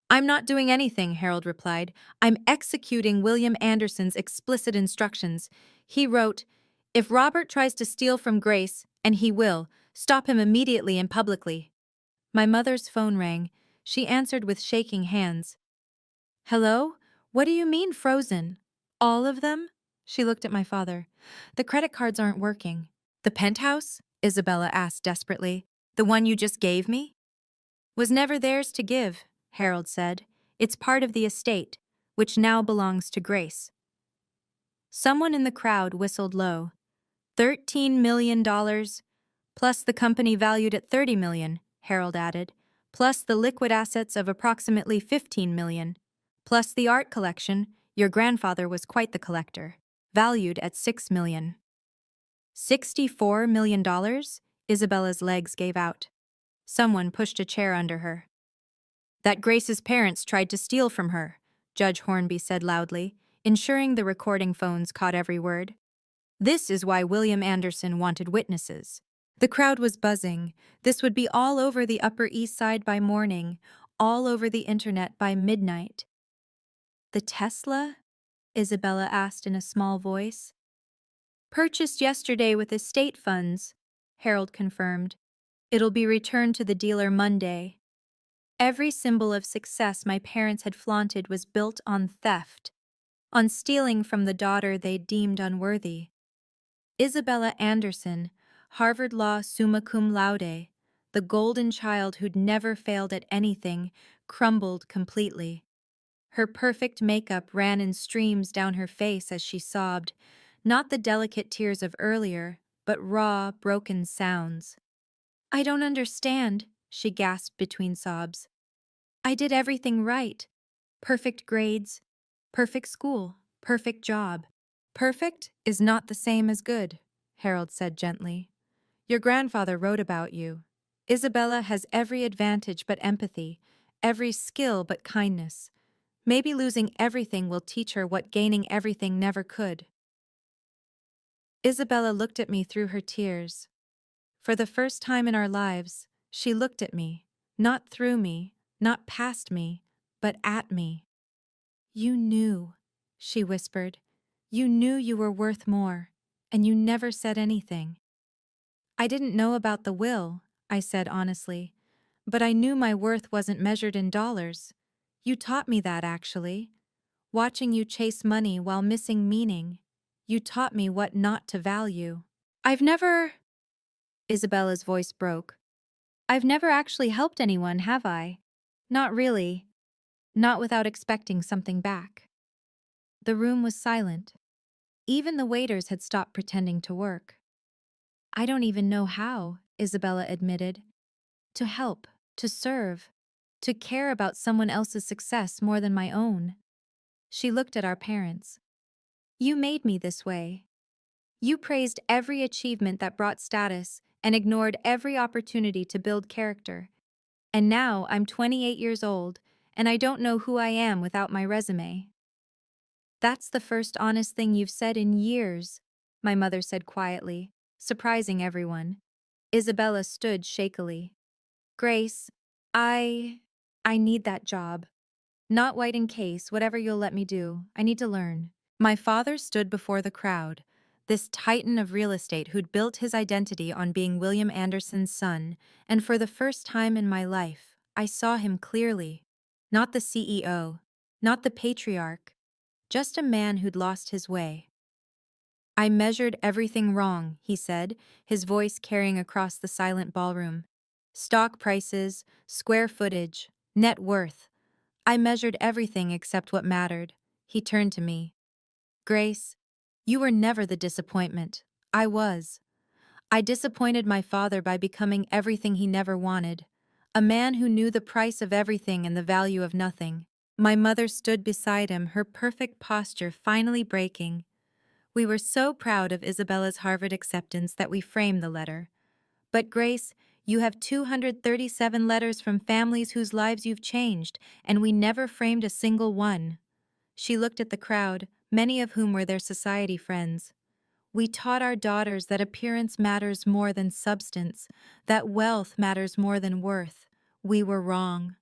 I'm not doing anything, Harold replied. I'm executing William Anderson's explicit instructions. He wrote, if Robert tries to steal from Grace, and he will, stop him immediately and publicly. My mother's phone rang. She answered with shaking hands. Hello? What do you mean frozen? All of them? She looked at my father. The credit cards aren't working. The penthouse? Isabella asked desperately. The one you just gave me? Was never theirs to give, Harold said. It's part of the estate, which now belongs to Grace. Someone in the crowd whistled low. $13 million, plus the company valued at $30 million, Harold added, plus the liquid assets of approximately $15 million, plus the art collection, your grandfather was quite the collector, valued at $6 million. $64 million? Isabella's legs gave out. Someone pushed a chair under her. That Grace's parents tried to steal from her, Judge Hornby said loudly, ensuring the recording phones caught every word. This is why William Anderson wanted witnesses. The crowd was buzzing. This would be all over the Upper East Side by morning, all over the internet by midnight. The Tesla? Isabella asked in a small voice. Purchased yesterday with estate funds, Harold confirmed. It'll be returned to the dealer Monday. Every symbol of success my parents had flaunted was built on theft, on stealing from the daughter they deemed unworthy. Isabella Anderson, Harvard Law summa cum laude, the golden child who'd never failed at anything, crumbled completely. Her perfect makeup ran in streams down her face as she sobbed, not the delicate tears of earlier, but raw, broken sounds. I don't understand, she gasped between sobs. I did everything right. Perfect grades, perfect school, perfect job. Perfect is not the same as good, Harold said gently. Your grandfather wrote about you. Isabella has every advantage but empathy, every skill but kindness. Maybe losing everything will teach her what gaining everything never could. Isabella looked at me through her tears. For the first time in our lives, she looked at me, not through me, not past me, but at me. You knew, she whispered. You knew you were worth more, and you never said anything. I didn't know about the will, I said honestly, but I knew my worth wasn't measured in dollars. You taught me that, actually. Watching you chase money while missing meaning, you taught me what not to value. I've never... Isabella's voice broke. I've never actually helped anyone, have I? Not really. Not without expecting something back. The room was silent. Even the waiters had stopped pretending to work. I don't even know how, Isabella admitted. To help, to serve, to care about someone else's success more than my own. She looked at our parents. You made me this way. You praised every achievement that brought status and ignored every opportunity to build character. And now I'm 28 years old, and I don't know who I am without my resume. That's the first honest thing you've said in years, my mother said quietly, surprising everyone. Isabella stood shakily. Grace, I need that job. Not white in case, whatever you'll let me do. I need to learn. My father stood before the crowd, this titan of real estate who'd built his identity on being William Anderson's son, and for the first time in my life, I saw him clearly. Not the CEO, not the patriarch, just a man who'd lost his way. I measured everything wrong, he said, his voice carrying across the silent ballroom. Stock prices, square footage, net worth. I measured everything except what mattered. He turned to me. Grace, you were never the disappointment. I was. I disappointed my father by becoming everything he never wanted. A man who knew the price of everything and the value of nothing. My mother stood beside him, her perfect posture finally breaking. We were so proud of Isabella's Harvard acceptance that we framed the letter. But Grace, you have 237 letters from families whose lives you've changed, and we never framed a single one. She looked at the crowd, many of whom were their society friends. We taught our daughters that appearance matters more than substance, that wealth matters more than worth. We were wrong.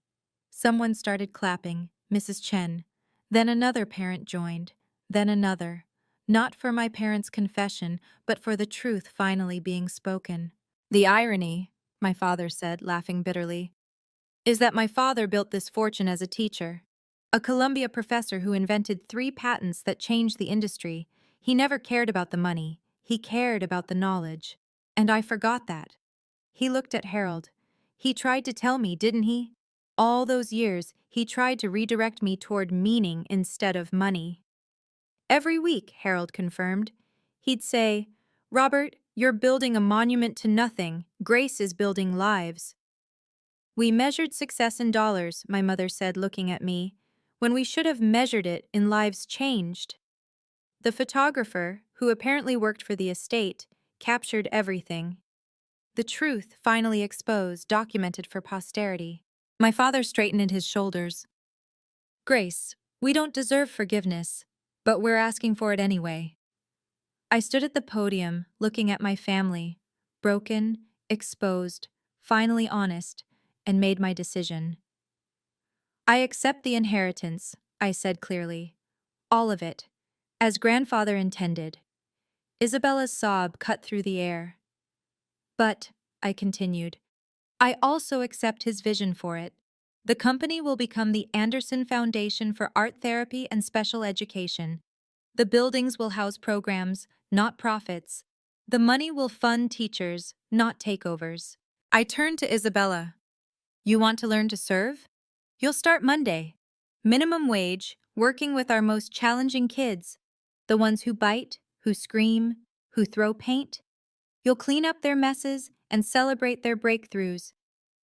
Someone started clapping, Mrs. Chen. Then another parent joined, then another. Not for my parents' confession, but for the truth finally being spoken. The irony, my father said, laughing bitterly, is that my father built this fortune as a teacher. A Columbia professor who invented 3 patents that changed the industry. He never cared about the money. He cared about the knowledge. And I forgot that. He looked at Harold. He tried to tell me, didn't he? All those years, he tried to redirect me toward meaning instead of money. Every week, Harold confirmed. He'd say, Robert, you're building a monument to nothing. Grace is building lives. We measured success in dollars, my mother said, looking at me, when we should have measured it in lives changed. The photographer, who apparently worked for the estate, captured everything. The truth finally exposed, documented for posterity. My father straightened his shoulders. Grace, we don't deserve forgiveness, but we're asking for it anyway. I stood at the podium, looking at my family, broken, exposed, finally honest, and made my decision. I accept the inheritance, I said clearly. All of it, as grandfather intended. Isabella's sob cut through the air. But, I continued, I also accept his vision for it. The company will become the Anderson Foundation for Art Therapy and Special Education. The buildings will house programs, not profits. The money will fund teachers, not takeovers. I turned to Isabella. You want to learn to serve? You'll start Monday. Minimum wage, working with our most challenging kids. The ones who bite, who scream, who throw paint. You'll clean up their messes and celebrate their breakthroughs.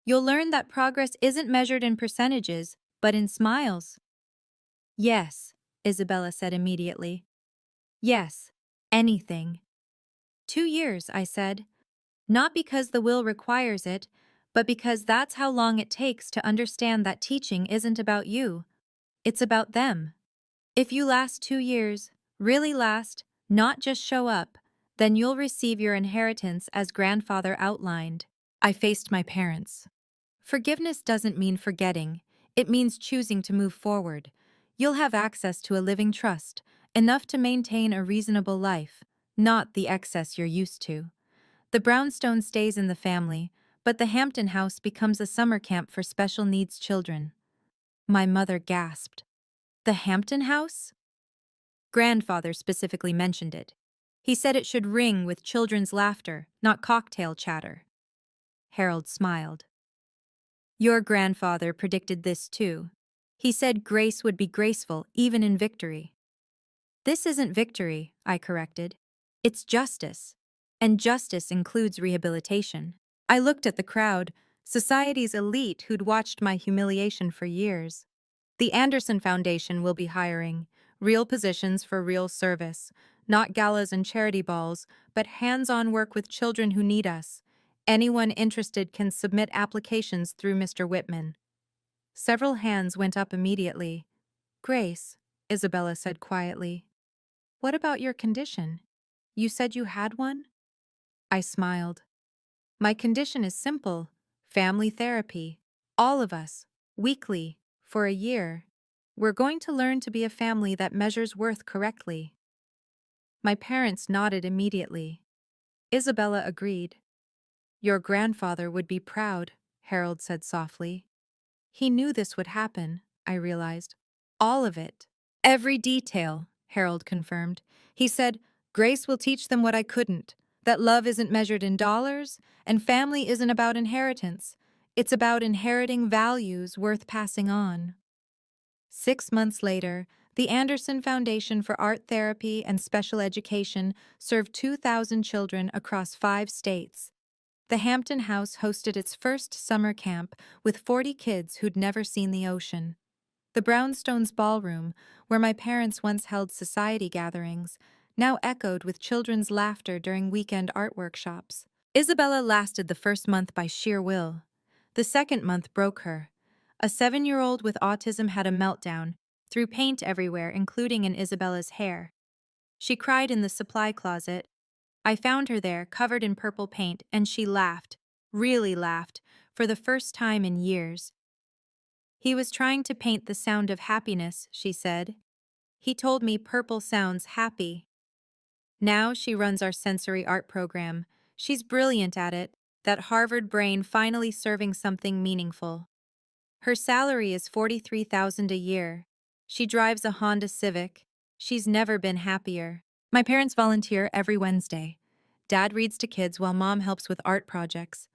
You'll learn that progress isn't measured in percentages, but in smiles. Yes, Isabella said immediately. Yes, anything. 2 years, I said. Not because the will requires it, but because that's how long it takes to understand that teaching isn't about you. It's about them. If you last 2 years, really last, not just show up, then you'll receive your inheritance as grandfather outlined. I faced my parents. Forgiveness doesn't mean forgetting. It means choosing to move forward. You'll have access to a living trust, enough to maintain a reasonable life, not the excess you're used to. The brownstone stays in the family, but the Hampton House becomes a summer camp for special needs children. My mother gasped. The Hampton House? Grandfather specifically mentioned it. He said it should ring with children's laughter, not cocktail chatter. Harold smiled. Your grandfather predicted this too. He said grace would be graceful even in victory. This isn't victory, I corrected. It's justice. And justice includes rehabilitation. I looked at the crowd, society's elite who'd watched my humiliation for years. The Anderson Foundation will be hiring real positions for real service, not galas and charity balls, but hands-on work with children who need us. Anyone interested can submit applications through Mr. Whitman. Several hands went up immediately. Grace, Isabella said quietly. What about your condition? You said you had one? I smiled. My condition is simple. Family therapy. All of us. Weekly. For a year. We're going to learn to be a family that measures worth correctly. My parents nodded immediately. Isabella agreed. Your grandfather would be proud, Harold said softly. He knew this would happen, I realized. All of it. Every detail, Harold confirmed. He said, Grace will teach them what I couldn't, that love isn't measured in dollars, and family isn't about inheritance. It's about inheriting values worth passing on. 6 months later, The Anderson Foundation for Art Therapy and Special Education served 2,000 children across 5 states. The Hampton House hosted its first summer camp with 40 kids who'd never seen the ocean. The Brownstones Ballroom, where my parents once held society gatherings, now echoed with children's laughter during weekend art workshops. Isabella lasted the first month by sheer will. The second month broke her. A 7-year-old with autism had a meltdown, threw paint everywhere, including in Isabella's hair. She cried in the supply closet. I found her there, covered in purple paint, and she laughed, really laughed, for the first time in years. He was trying to paint the sound of happiness, she said. He told me purple sounds happy. Now she runs our sensory art program. She's brilliant at it, that Harvard brain finally serving something meaningful. Her salary is $43,000 a year. She drives a Honda Civic. She's never been happier. My parents volunteer every Wednesday. Dad reads to kids while Mom helps with art projects.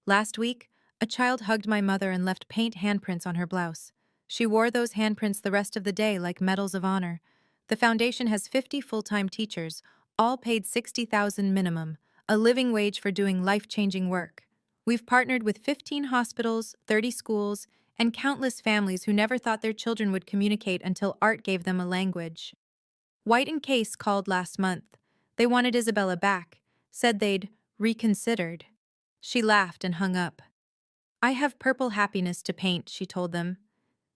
Last week, a child hugged my mother and left paint handprints on her blouse. She wore those handprints the rest of the day like medals of honor. The foundation has 50 full-time teachers, all paid $60,000 minimum, a living wage for doing life-changing work. We've partnered with 15 hospitals, 30 schools, and countless families who never thought their children would communicate until art gave them a language. White and Case called last month. They wanted Isabella back, said they'd reconsidered. She laughed and hung up. I have purple happiness to paint, she told them.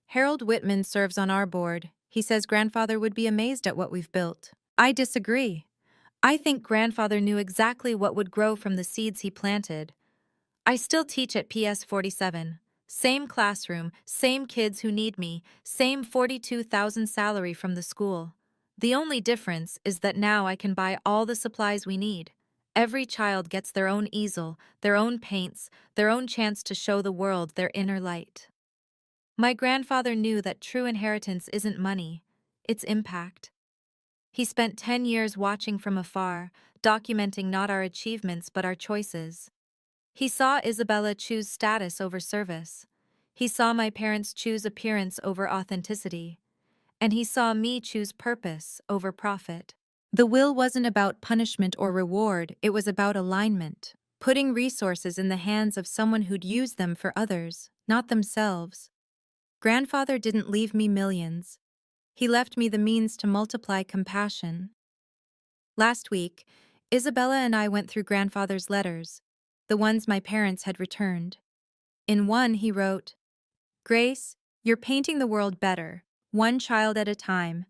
Harold Whitman serves on our board. He says grandfather would be amazed at what we've built. I disagree. I think grandfather knew exactly what would grow from the seeds he planted. I still teach at PS 47. Same classroom, same kids who need me, same $42,000 salary from the school. The only difference is that now I can buy all the supplies we need. Every child gets their own easel, their own paints, their own chance to show the world their inner light. My grandfather knew that true inheritance isn't money, it's impact. He spent 10 years watching from afar, documenting not our achievements but our choices. He saw Isabella choose status over service. He saw my parents choose appearance over authenticity. And he saw me choose purpose over profit. The will wasn't about punishment or reward, it was about alignment, putting resources in the hands of someone who'd use them for others, not themselves. Grandfather didn't leave me millions. He left me the means to multiply compassion. Last week, Isabella and I went through grandfather's letters, the ones my parents had returned. In one, he wrote, Grace, you're painting the world better, one child at a time.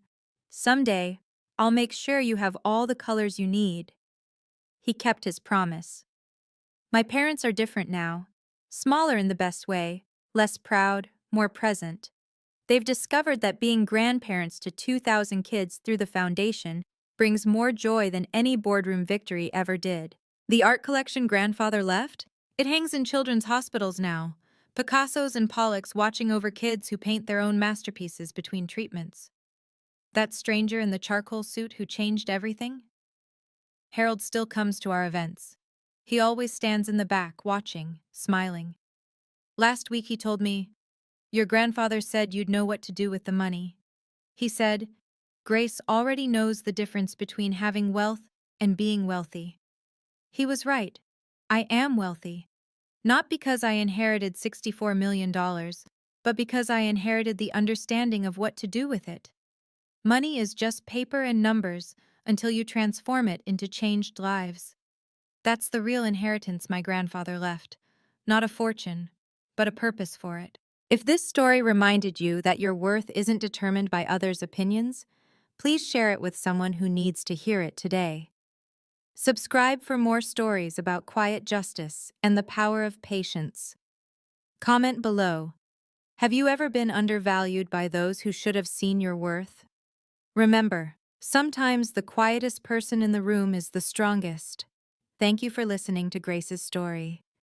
Someday, I'll make sure you have all the colors you need. He kept his promise. My parents are different now, smaller in the best way, less proud, more present. They've discovered that being grandparents to 2,000 kids through the foundation brings more joy than any boardroom victory ever did. The art collection grandfather left? It hangs in children's hospitals now. Picasso's and Pollock's watching over kids who paint their own masterpieces between treatments. That stranger in the charcoal suit who changed everything? Harold still comes to our events. He always stands in the back, watching, smiling. Last week he told me, Your grandfather said you'd know what to do with the money. He said, Grace already knows the difference between having wealth and being wealthy. He was right. I am wealthy. Not because I inherited $64 million, but because I inherited the understanding of what to do with it. Money is just paper and numbers until you transform it into changed lives. That's the real inheritance my grandfather left. Not a fortune, but a purpose for it. If this story reminded you that your worth isn't determined by others' opinions, please share it with someone who needs to hear it today. Subscribe for more stories about quiet justice and the power of patience. Comment below. Have you ever been undervalued by those who should have seen your worth? Remember, sometimes the quietest person in the room is the strongest. Thank you for listening to Grace's story.